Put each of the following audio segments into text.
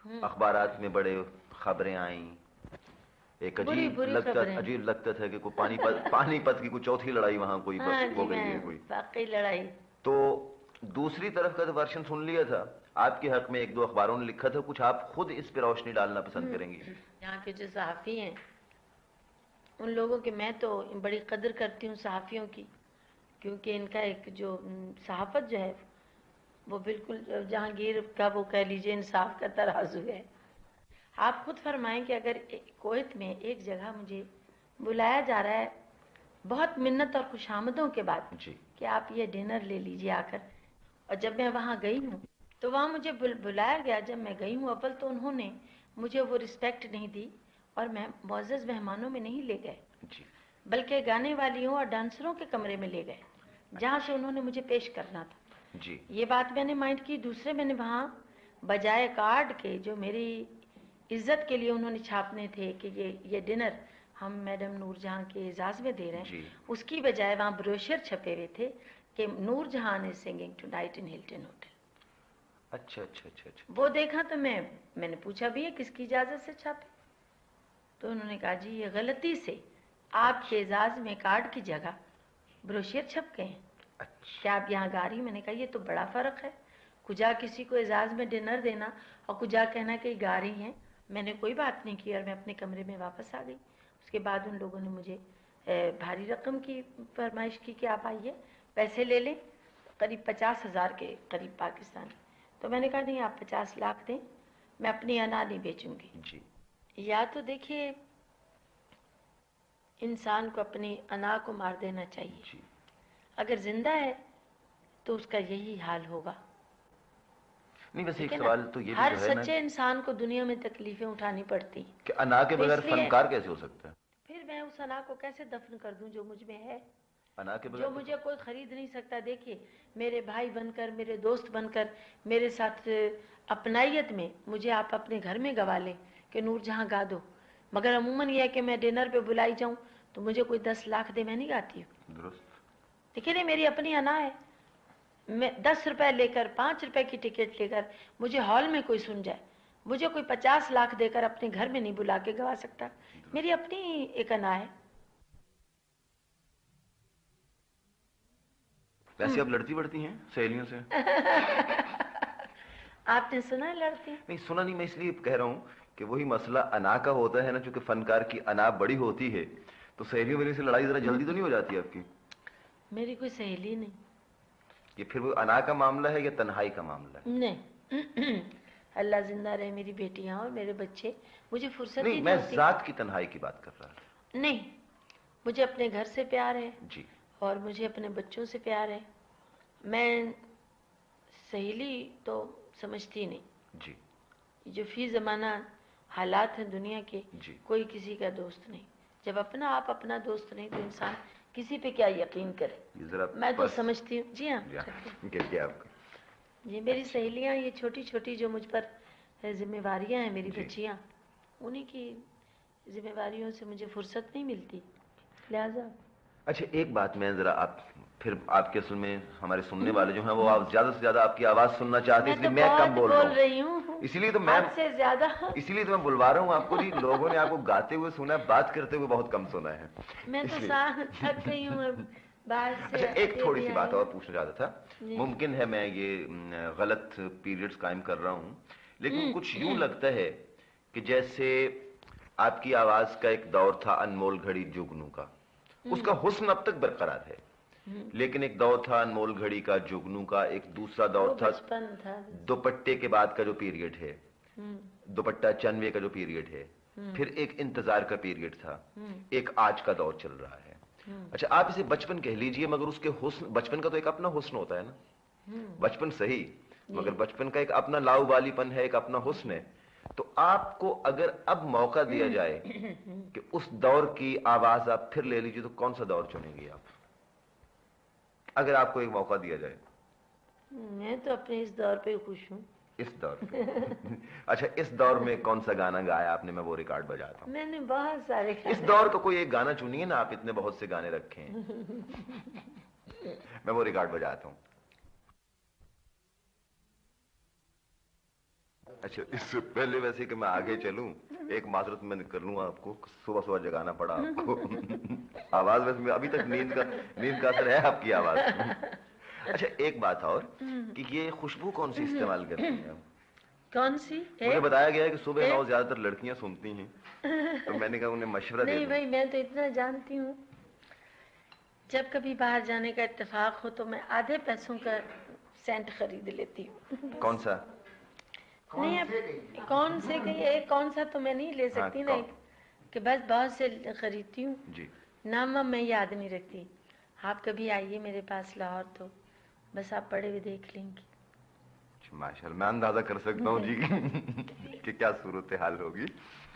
अखबारात में बड़े खबरें आई, एक अजीब लगता था कि कोई पानीपत की कोई चौथी लड़ाई वहां कोई हो गई है कोई वाकई लड़ाई। तो दूसरी तरफ का तो वर्षन सुन लिया था आपके हक में, एक दो अखबारों ने लिखा था, कुछ आप खुद इस पर रोशनी डालना पसंद करेंगी? यहाँ के जो सहाफ़ी हैं उन लोगों की मैं तो बड़ी कदर करती हूँ, सहाफ़ियों की, क्योंकि इनका एक जो सहाफ़त जो है वो बिल्कुल जहांगीर का वो कह लीजिए इंसाफ का तराजू है। आप खुद फरमाएं कि अगर कोयत में एक जगह मुझे बुलाया जा रहा है बहुत मिन्नत और खुशामदों के बाद कि आप ये डिनर ले लीजिए आकर, और जब मैं वहाँ गई हूँ तो वहाँ मुझे बुलाया गया, जब मैं गई हूँ अव्वल तो उन्होंने मुझे वो रिस्पेक्ट नहीं दी और मैं मुअज़्ज़ज़ मेहमानों में नहीं ले गए, बल्कि गाने वालियों और डांसरों के कमरे में ले गए जहाँ से उन्होंने मुझे पेश करना था जी। ये बात मैंने माइंड की। दूसरे मैंने वहाँ बजाय कार्ड के जो मेरी इज्जत के लिए उन्होंने छापने थे कि ये डिनर हम मैडम नूरजहां के एजाज में दे रहे हैं, उसकी बजाय वहाँ ब्रोशर छपे हुए थे कि Noorjahan is singing tonight in Hilton hotel. अच्छा अच्छा अच्छा अच्छा। वो देखा तो मैंने पूछा भी है किसकी इजाजत से छापे, तो उन्होंने कहा जी ये गलती से आपके एजाज में कार्ड की जगह ब्रोशर छप गए हैं। अच्छा। क्या आप यहाँ गा रही? मैंने कहा ये तो बड़ा फर्क है, कुजा किसी को एजाज में डिनर देना और कुजा कहना कि गा रही हैं। मैंने कोई बात नहीं की और मैं अपने कमरे में वापस आ गई। उसके बाद उन लोगों ने मुझे भारी रकम की फरमाइश की कि आप आइए पैसे ले लें, करीब 50,000 के करीब पाकिस्तानी। तो मैंने कहा नहीं आप 50 लाख दें, मैं अपनी अना नहीं बेचूंगी जी। या तो देखिए इंसान को अपनी अना को मार देना चाहिए जी। अगर जिंदा है तो उसका यही हाल होगा। नहीं वैसे एक सवाल तो ये भी हर जो है सच्चे इंसान को दुनिया में तकलीफें उठानी पड़ती कि अना के बगैर फनकार कैसे हो सकता है? फिर मैं उस अना को कैसे दफन कर दूं जो मुझ में है, अना के बगैर जो मुझे कोई खरीद नहीं सकता। देखिए मेरे भाई बनकर, मेरे दोस्त बनकर, मेरे साथ अपनाइयत में मुझे आप अपने घर में गवा लें कि नूरजहां गा दो, मगर अमूमन यह है कि मैं डिनर पे बुलाई जाऊं तो मुझे कोई 10 लाख दे, मैं नहीं गाती हूँ। देखिए नहीं मेरी अपनी अना है, मैं 10 रुपए लेकर 5 रुपए की टिकट लेकर मुझे हॉल में कोई सुन जाए, मुझे कोई 50 लाख देकर अपने घर में नहीं बुला के गवा सकता। मेरी अपनी एक अना है। वैसे आप लड़ती बढ़ती हैं सहेलियों से? आपने सुना है लड़ती? नहीं सुना नहीं, मैं इसलिए कह रहा हूँ कि वही मसला अना का होता है ना, चूंकि फनकार की अना बड़ी होती है तो सहेलियों मेरे से लड़ाई जरा जल्दी तो नहीं हो जाती है आपकी? मेरी कोई सहेली नहीं। ये फिर वो अना का मामला है या तन्हाई का मामला है? नहीं अल्लाह जिंदा रहे मेरी बेटियां और मेरे बच्चे, मुझे फुर्सत नहीं, मैं जात की तन्हाई की बात कर रहा था। नहीं, मुझे अपने घर से प्यार है जी और मुझे अपने बच्चों से प्यार है। मैं सहेली तो समझती नहीं जी। जो फी जमाना हालात हैं दुनिया के जी। कोई किसी का दोस्त नहीं। जब अपना आप अपना दोस्त नहीं तो इंसान किसी पे क्या यकीन करे। मैं तो समझती हूँ जी हाँ ये मेरी सहेलियाँ, ये छोटी छोटी जो मुझ पर जिम्मेवारियाँ हैं, मेरी बच्चियाँ, उन्हीं की जिम्मेवारियों से मुझे फुर्सत नहीं मिलती, लिहाजा। अच्छा एक बात मैं जरा फिर आपके असल में हमारे सुनने वाले जो हैं वो आप ज्यादा से ज्यादा आपकी आवाज सुनना चाहते हैं, इसलिए मैं कम बोल रही हूँ, इसीलिए तो मैं से ज्यादा इसीलिए तो मैं बुलवा रहा हूँ आपको जी। लोगों ने आपको गाते हुए सुना है, बात करते हुए बहुत कम सुना है। मैं तो थक गई हूँ बाहर से। अच्छा एक थोड़ी सी बात और पूछना चाहता था, मुमकिन है मैं ये गलत पीरियड्स कायम कर रहा हूँ, लेकिन कुछ यूं लगता है कि जैसे आपकी आवाज का एक दौर था अनमोल घड़ी जुगनू का, उसका हुस्न अब तक बरकरार है, लेकिन एक दौर था अनमोल घड़ी का जुगनू का, एक दूसरा दौर था दुपट्टे के बाद का जो पीरियड है, दुपट्टा चनवे का जो पीरियड है, फिर एक इंतजार का पीरियड था, एक आज का दौर चल रहा है। अच्छा आप इसे बचपन कह लीजिए, मगर उसके हुस्न, बचपन का तो एक अपना हुस्न होता है ना, बचपन सही, मगर बचपन का एक अपना लाउबालीपन है, एक अपना हुस्न है। तो आपको अगर अब मौका दिया जाए कि उस दौर की आवाज आप फिर ले लीजिए तो कौन सा दौर चुनेंगे आप, अगर आपको एक मौका दिया जाए? मैं तो अपने इस दौर पे खुश हूँ। इस दौर पे अच्छा इस दौर में कौन सा गाना गाया आपने? मैं वो रिकॉर्ड बजाता हूँ। मैंने बहुत सारे इस दौर का कोई एक गाना चुनिए ना, आप इतने बहुत से गाने रखे हैं। मैं वो रिकॉर्ड बजाता हूँ। अच्छा, इससे पहले वैसे कि मैं आगे चलूं, एक माजरत मैं कर लूं आपको, सुबह सुबह जगाना पड़ा आपको। आवाज वैसे अभी तक नींद का असर है आपकी आवाज में। अच्छा, एक बात और कि ये खुशबू कौन सी इस्तेमाल करती हैं आप? कौन सी है? मुझे बताया गया है कि सुबह 9 ज्यादातर लड़कियां सुनती हैं, तो मैंने कहा उन्हें मशवरा दे नहीं दूं। भाई, मैं तो इतना जानती हूँ, जब कभी बाहर जाने का इत्तेफाक हो तो मैं आधे पैसों का सेंट खरीद लेती हूँ। कौन सा? नहीं, अब कौन से कि एक कौन सा तो मैं नहीं ले सकती ना, कि बस बहुत से खरीदती हूँ जी। नाम मैं याद नहीं रखती। आप कभी आइए मेरे पास लाहौर, तो बस आप पढ़े हुए देख लेंगे। माशाल्लाह, मैं अंदाजा कर सकता हूँ जी कि क्या सूरत हाल होगी।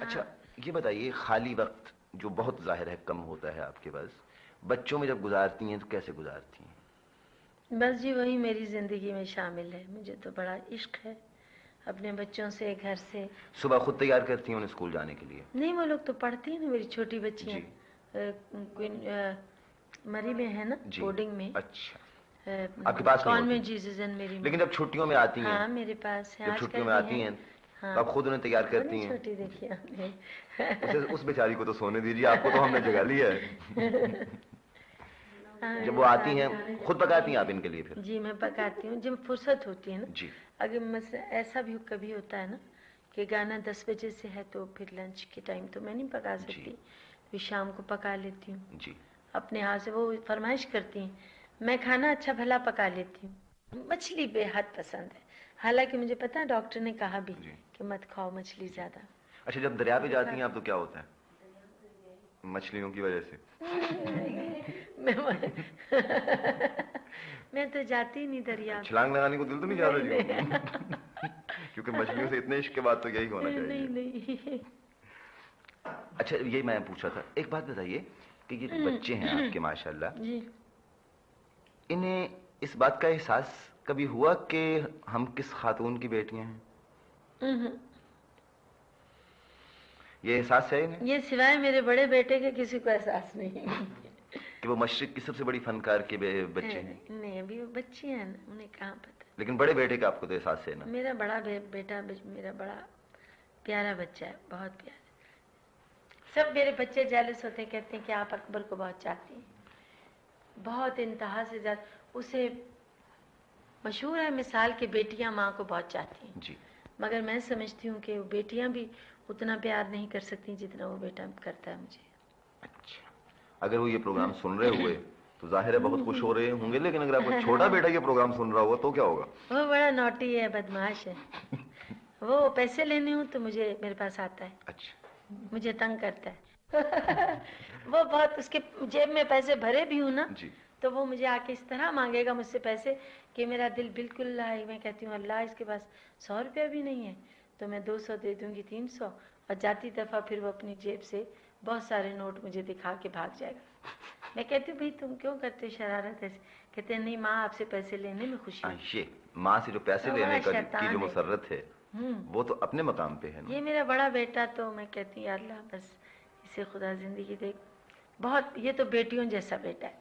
अच्छा, ये बताइए, खाली वक्त जो बहुत जाहिर है कम होता है आपके पास, बच्चों में जब गुजारती हैं तो कैसे गुजारती हैं? बस जी वही मेरी ज़िंदगी में शामिल है। मुझे तो बड़ा इश्क है अपने बच्चों से, घर से। सुबह खुद तैयार करती हैं उन्हें स्कूल जाने के लिए? नहीं, वो लोग तो पढ़ती हैं ना, मेरी छोटी बच्चियाँ मरी में है ना, बोर्डिंग में। अच्छा, आपके पास नहीं कॉन्वेंट जीसस एंड मेरी में। लेकिन जब छुट्टियों में आती हैं? हाँ, मेरे पास है। जब छुट्टियों में आती हैं तो आप खुद उन्हें तैयार करती हैं? छोटी देखिए आपने। उस बेचारी को तो सोने दीजिए, आपको तो हमने जगा लिया है। जब वो आती हैं खुद पकाती हैं आप इनके लिए फिर? जी, मैं पकाती हूँ जब फुर्सत होती है ना जी। अगर ऐसा भी कभी होता है ना कि गाना 10 बजे से है तो फिर लंच के टाइम तो मैं नहीं पका सकती, फिर शाम को पका लेती हूँ जी। अपने हाथ से। वो फरमाइश करती हैं, मैं खाना अच्छा भला पका लेती हूँ। मछली बेहद पसंद है, हालांकि मुझे पता है डॉक्टर ने कहा भी कि मत खाओ मछली ज्यादा। अच्छा, जब दरिया पे जाती हैं आप तो क्या होता है मछलियों की वजह से? मैं तो जाती नहीं दरिया। छलांग लगाने को दिल तो नहीं चाहता जी? क्योंकि मछलियों से इतने इश्क के बाद तो यही होना चाहिए। नहीं। अच्छा, ये मैं पूछ रहा था, एक बात बताइए कि ये बच्चे हैं आपके माशाल्लाह जी, इन्हें इस बात का एहसास कभी हुआ कि हम किस खातून की बेटियां हैं? ये एहसास है इन्हें? ये सिवाय मेरे बड़े बेटे के किसी को एहसास नहीं कि वो मशरिक की सबसे बड़ी फनकार के बच्चे हैं? नहीं, अभी वो बच्चे हैं ना, उन्हें कहाँ पता। लेकिन बड़े बेटे का आपको तो एहसास है ना? मेरा बड़ा बेटा मेरा बड़ा प्यारा बच्चा है, बहुत प्यारा। सब मेरे बच्चे जेलस होते हैं, कहते हैं कि आप अकबर को बहुत चाहती हैं, बहुत इंतहा से ज्यादा। उसे मशहूर है मिसाल कि बेटियां माँ को बहुत चाहती हैं जी। मगर मैं समझती हूँ कि वो बेटियां भी उतना प्यार नहीं कर सकती जितना वो बेटा करता है मुझे। अच्छा, अगर वो ये प्रोग्राम सुन रहे हुए तो जाहिर है बहुत खुश हो रहे होंगे, लेकिन अगर आपका छोटा बेटा ये प्रोग्राम सुन रहा हुआ तो क्या होगा? वो बड़ा नॉटी है, बदमाश है। वो पैसे लेने हो तो मुझे मेरे पास आता है। अच्छा। मुझे तंग करता है। वो बहुत, उसके जेब में पैसे भरे भी हूँ ना जी। तो वो मुझे आके इस तरह मांगेगा मुझसे पैसे कि मेरा दिल बिल्कुल मैं कहती हूँ अल्लाह इसके पास 100 रुपया भी नहीं है, तो मैं 200 दे दूंगी, 300, और जाती दफा फिर वो अपनी जेब से बहुत सारे नोट मुझे दिखा के भाग जाएगा। मैं कहती हूँ भाई तुम क्यों करते हो शरारत ऐसे? कहते हैं नहीं माँ, आपसे पैसे लेने में खुशी है। ये माँ से जो पैसे लेने की जो मुसर्रत है वो तो अपने मकाम पे है ना। ये मेरा बड़ा बेटा, तो मैं कहती हूँ अल्लाह बस इसे खुदा जिंदगी दे। बहुत, ये तो बेटियों जैसा बेटा है,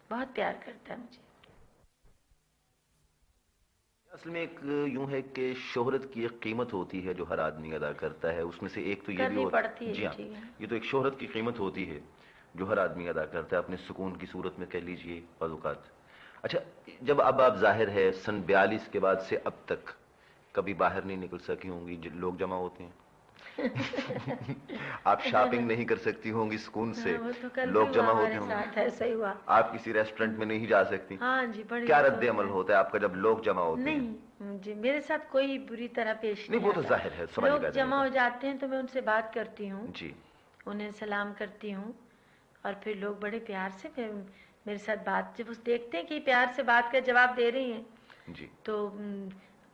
बहुत प्यार करता है मुझे। असल में एक यूं है कि शोहरत की एक कीमत होती है जो हर आदमी अदा करता है, उसमें से एक तो ये भी होता है। जी हाँ, ये तो एक शोहरत की कीमत होती है जो हर आदमी अदा करता है अपने सुकून की सूरत में, कह लीजिए औकात। अच्छा, जब अब आप जाहिर है सन 42 के बाद से अब तक कभी बाहर नहीं निकल सकी होंगी, लोग जमा होते हैं। आप शॉपिंग नहीं कर सकती होंगी सुकून से, लोग जमा होते होंगे। ऐसा ही हुआ। आप किसी रेस्टोरेंट में नहीं जा सकती। हाँ जी, बड़ी क्या रद्द अमल होता है आपका जब लोग जमा होते हैं? नहीं जी, मेरे साथ कोई बुरी तरह पेश नहीं, वो तो जाहिर है, समझ लोग जमा हो जाते हैं तो मैं उनसे बात करती हूँ जी, उन्हें सलाम करती हूँ, और फिर लोग बड़े प्यार से फिर मेरे साथ बात, जब उस देखते हैं कि प्यार से बात का जवाब दे रही हैं जी, तो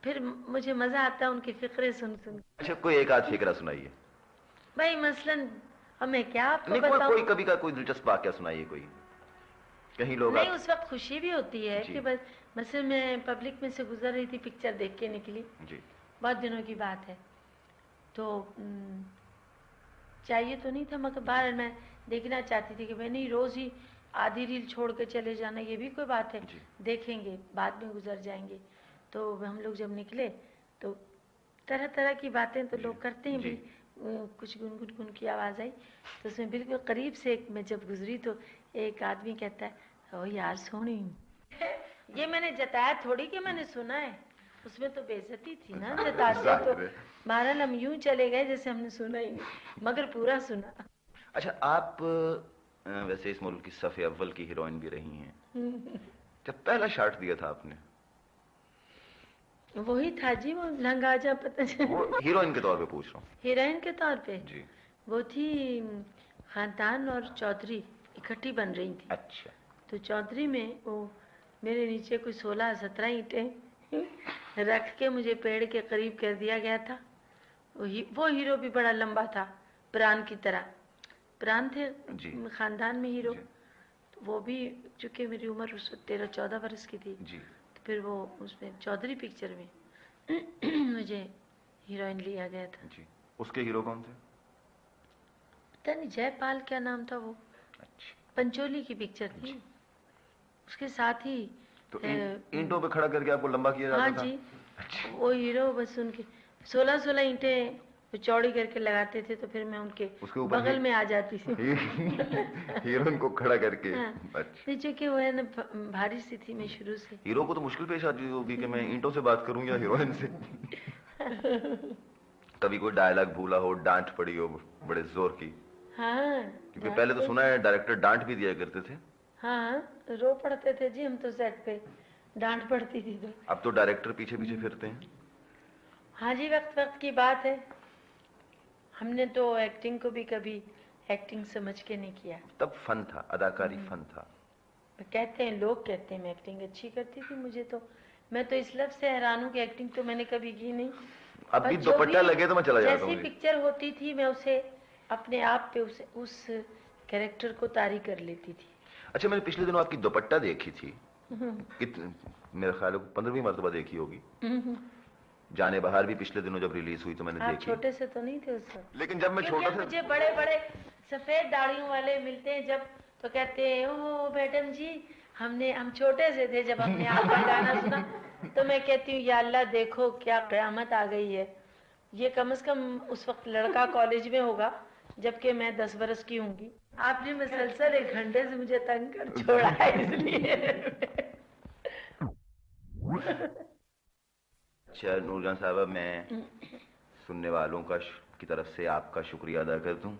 फिर मुझे मजा आता है उनकी फिक्रे सुन सुन। अच्छा, कोई एक आध फिक्रा सुनाइए भाई, मसलन हमें क्या आपको बताऊं? कोई कभी का कोई दिलचस्प वाकया सुनाइए, कोई कहीं लोग नहीं। उस वक्त खुशी भी होती है कि बस, मसलन मैं पब्लिक में से गुजर रही थी, पिक्चर देख के निकली जी, बहुत दिनों की बात है, तो चाहिए तो नहीं था मगर बाहर मैं देखना चाहती थी कि भाई नहीं, रोज ही आधी रील छोड़ के चले जाना ये भी कोई बात है, देखेंगे बाद में गुजर जाएंगे। तो हम लोग जब निकले तो तरह तरह की बातें तो लोग करते हैं जी। भी। कुछ गुनगुन की आवाज़ आई तो उसमें बिल्कुल करीब से मैं जब गुजरी तो एक आदमी कहता है ओ यार सोनी। ये मैंने जताया थोड़ी कि मैंने सुना है, उसमें तो बेइज्जती थी ना, जताते तो महाराज हम यूं चले गए जैसे हमने सुना ही नहीं, मगर पूरा सुना। अच्छा, आप वैसे इस मुल्क की सफ़े अव्वल की हीरोइन भी रही हैं। जब पहला शॉट दिया था आपने, वही था जी, वो लंगाजा पता वो हीरोइन के तौर पे पूछ रहा हूँ। हीरोइन के तौर पे जी। वो थी खानदान और चौधरी इकट्ठी बन रही थी। अच्छा। तो चौधरी में वो मेरे नीचे कोई 16-17 ईंटें रख के मुझे पेड़ के करीब कर दिया गया था। वो हीरो भी बड़ा लंबा था, प्राण की तरह। प्राण थे जी। खानदान में हीरो। जी। तो वो भी, चूंकि मेरी उम्र उस वक्त 13-14 वर्ष की थी, जी। तो फिर वो उसमें चौधरी पिक्चर में मुझे हीरोइन लिया गया था। जी। उसके हीरो कौन थे? पता नहीं, जयपाल क्या नाम था वो। अच्छा। पंचोली की पिक्चर थी। उसके साथ ही तो ईंटों पे खड़ा करके आपको लंबा किया जाता हाँ था? जी। अच्छा। वो हीरो बस उनके 16-16 ईंटें चौड़ी करके लगाते थे, तो फिर मैं उनके बगल में आ जाती थी। हीरोइन को खड़ा करके। हाँ। अच्छा। नहीं, चूंकि वो है ना भारी सी थी मैं शुरू से। हीरो को तो मुश्किल पेश आती होगी कि मैं ईंटों से बात करूं या हीरोइन से। कभी कोई डायलॉग भूला हो, डांट पड़ी हो बड़े जोर की? हाँ, क्योंकि पहले तो सुना है डायरेक्टर डांट भी दिया करते थे। हाँ, रो पड़ते थे जी हम तो सेट पे, डांट पड़ती थी तो। अब तो डायरेक्टर पीछे पीछे फिरते हैं। हाँ जी, वक्त वक्त की बात है। हमने तो एक्टिंग को भी कभी एक्टिंग समझ के नहीं किया। तब फन था, अदाकारी फन था। कहते हैं, लोग कहते हैं मैं एक्टिंग अच्छी करती थी। मुझे तो, मैं तो इस लफ्ज़ से हैरान हूँ कि एक्टिंग तो मैंने कभी की नहीं। अब भी दुपट्टा लगे तो मैं चला जाता हूँ। जैसी पिक्चर होती थी मैं उसे अपने आप पे उस कैरेक्टर को तारी कर लेती थी। अच्छा, मैंने पिछले दिनों आपकी दुपट्टा देखी थी। मेरे ख्याल में 15वीं मर्तबा देखी होगी। जाने बहार भी पिछले दिनों जब रिलीज हुई तो मैंने देखी। छोटे से तो नहीं थे उस वक्त, लेकिन जब मैं छोटा था, मुझे बड़े बड़े सफेद दाढ़ियों वाले मिलते हैं जब, तो कहते हैं ओ मैडम जी, हम छोटे से थे जब हमने आपका गाना सुना। तो मैं कहती हूँ या अल्लाह, देखो क्या क़यामत आ गई है। ये कम से कम उस वक्त लड़का कॉलेज में होगा जबकि मैं 10 बरस की होंगी। आपने मुसलसल 1 घंटे से मुझे तंग कर छोड़ा है इसलिए। अच्छा नूरजहां साहबा, मैं सुनने वालों की तरफ से आपका शुक्रिया अदा करता हूँ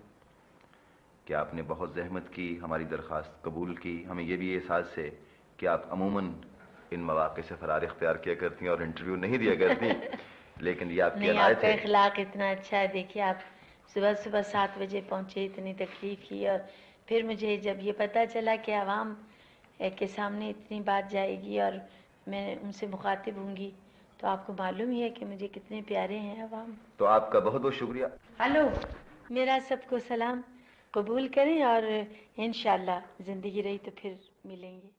कि आपने बहुत जहमत की, हमारी दरख्वास्त कबूल की। हमें ये भी एहसास है कि आप अमूमन इन मौक़े से फ़रार इख्तियार किया करती हैं और इंटरव्यू नहीं दिया करती, लेकिन ये आपकी अनायत है। अखलाक इतना अच्छा है। देखिए, आप सुबह सुबह 7 बजे पहुँचे, इतनी तकलीफ की, और फिर मुझे जब ये पता चला कि आवाम के सामने इतनी बात जाएगी और मैं उनसे मुखातिब होंगी, तो आपको मालूम ही है कि मुझे कितने प्यारे हैं आवाम। तो आपका बहुत बहुत शुक्रिया। हेलो, मेरा सबको सलाम कबूल करें और इंशाअल्लाह ज़िंदगी रही तो फिर मिलेंगे।